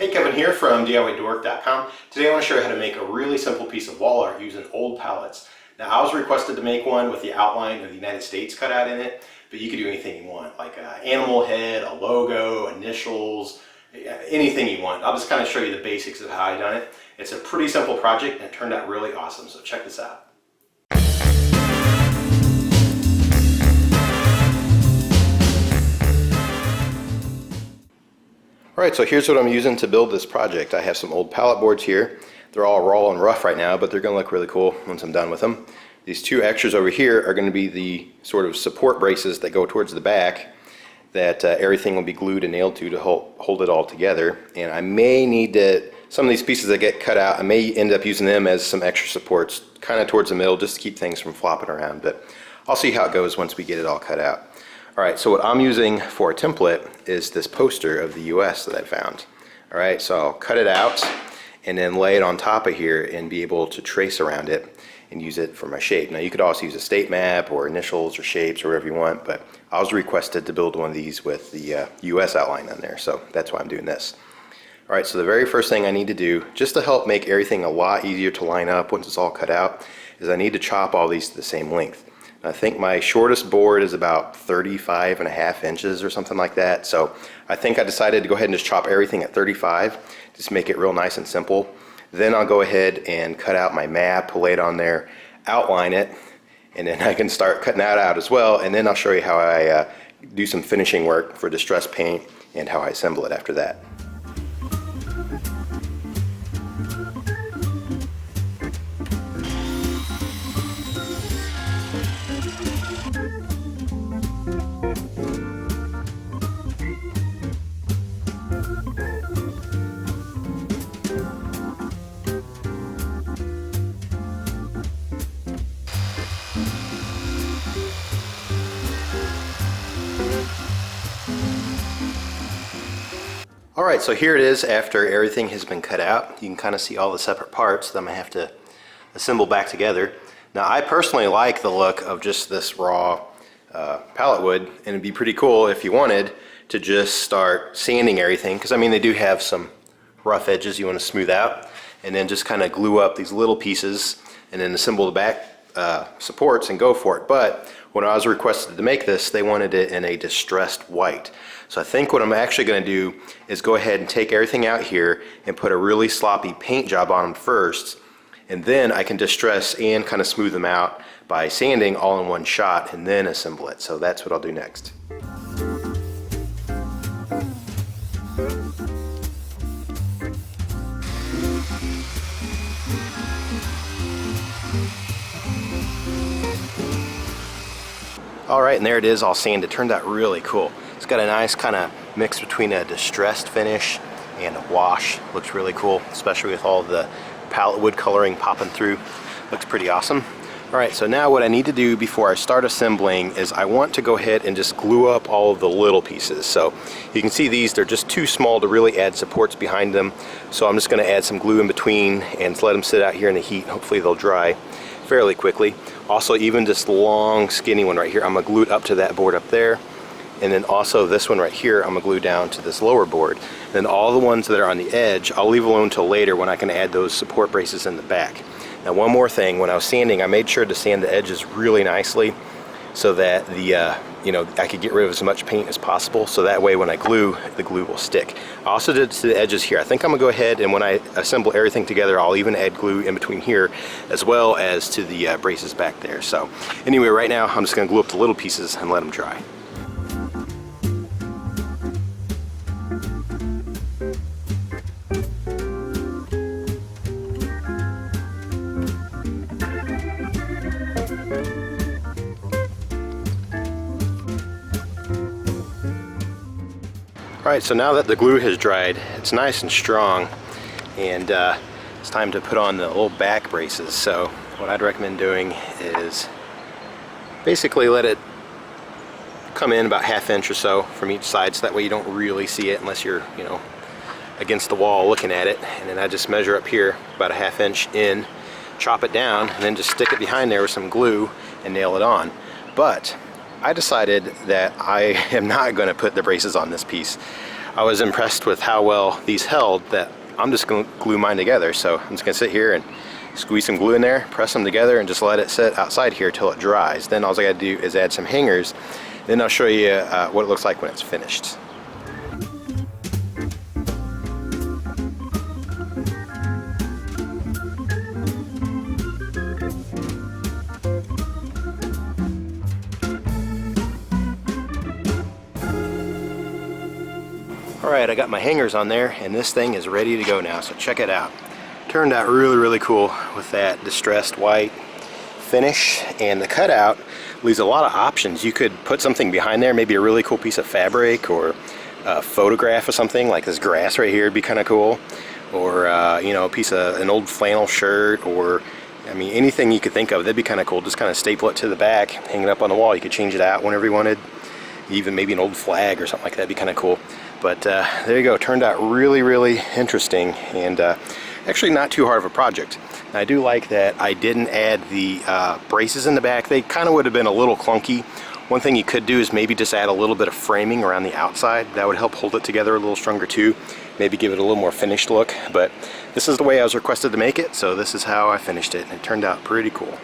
Hey, Kevin here from DIYDork.com. Today I want to show you how to make a really simple piece of wall art using old pallets. Now I was requested to make one with the outline of the United States cut out in it, but you could do anything you want, like an animal head, a logo, initials, anything you want. I'll just kind of show you the basics of how I done it. It's a pretty simple project and it turned out really awesome, so check this out. Alright, so here's what I'm using to build this project. I have some old pallet boards here. They're all raw and rough right now, but they're going to look really cool once I'm done with them. These two extras over here are going to be the sort of support braces that go towards the back that everything will be glued and nailed to hold it all together. And I may need to, some of these pieces that get cut out, I may end up using them as some extra supports kind of towards the middle just to keep things from flopping around, but I'll see how it goes once we get it all cut out. Alright, so what I'm using for a template is this poster of the US that I found. Alright, so I'll cut it out and then lay it on top of here and be able to trace around it and use it for my shape. Now you could also use a state map or initials or shapes or whatever you want, but I was requested to build one of these with the US outline on there, so that's why I'm doing this. Alright, so the very first thing I need to do, just to help make everything a lot easier to line up once it's all cut out, is I need to chop all these to the same length. I think my shortest board is about 35.5 inches or something like that. So I think I decided to go ahead and just chop everything at 35, just make it real nice and simple. Then I'll go ahead and cut out my map, lay it on there, outline it, and then I can start cutting that out as well. And then I'll show you how I do some finishing work for distress paint and how I assemble it after that. Alright, so here it is after everything has been cut out. You can kind of see all the separate parts that I'm going to have to assemble back together. Now I personally like the look of just this raw pallet wood, and it'd be pretty cool if you wanted to just start sanding everything, because I mean they do have some rough edges you want to smooth out, and then just kind of glue up these little pieces and then assemble the back supports and go for it. But when I was requested to make this, they wanted it in a distressed white. So I think what I'm actually going to do is go ahead and take everything out here and put a really sloppy paint job on them first, and then I can distress and kind of smooth them out by sanding all in one shot and then assemble it. So that's what I'll do next. Alright, and there it is all sanded. It turned out really cool. It's got a nice kind of mix between a distressed finish and a wash. Looks really cool, especially with all the pallet wood coloring popping through. Looks pretty awesome. Alright, so now what I need to do before I start assembling is I want to go ahead and just glue up all of the little pieces. So you can see these, they're just too small to really add supports behind them. So I'm just going to add some glue in between and let them sit out here in the heat. Hopefully they'll dry fairly quickly. Also, even this long skinny one right here, I'm going to glue it up to that board up there. And then also this one right here, I'm going to glue down to this lower board. Then all the ones that are on the edge, I'll leave alone till later when I can add those support braces in the back. Now one more thing, when I was sanding, I made sure to sand the edges really nicely so that I could get rid of as much paint as possible, so that way when I glue, the glue will stick. I also did to the edges here. I think I'm going to go ahead and when I assemble everything together, I'll even add glue in between here as well as to the braces back there. So anyway, right now I'm just going to glue up the little pieces and let them dry. Alright, so now that the glue has dried, it's nice and strong, and it's time to put on the old back braces. So what I'd recommend doing is basically let it come in about ½ inch or so from each side, so that way you don't really see it unless you're, against the wall looking at it. And then I just measure up here about ½ inch in, chop it down, and then just stick it behind there with some glue and nail it on. But I decided that I am not going to put the braces on this piece. I was impressed with how well these held that I'm just going to glue mine together. So I'm just going to sit here and squeeze some glue in there, press them together, and just let it sit outside here till it dries. Then all I got to do is add some hangers. Then I'll show you what it looks like when it's finished. Alright, I got my hangers on there and this thing is ready to go now, so check it out. Turned out really cool with that distressed white finish, and the cutout leaves a lot of options. You could put something behind there, maybe a really cool piece of fabric or a photograph of something like this grass right here would be kind of cool, or you know, a piece of an old flannel shirt, or I mean anything you could think of. That'd be kind of cool. Just kind of staple it to the back, hang it up on the wall. You could change it out whenever you wanted. Even maybe an old flag or something like that would be kind of cool. But there you go. Turned out really interesting, and actually not too hard of a project. And I do like that I didn't add the braces in the back. They kind of would have been a little clunky. One thing you could do is maybe just add a little bit of framing around the outside. That would help hold it together a little stronger too. Maybe give it a little more finished look. But this is the way I was requested to make it, so this is how I finished it, and it turned out pretty cool.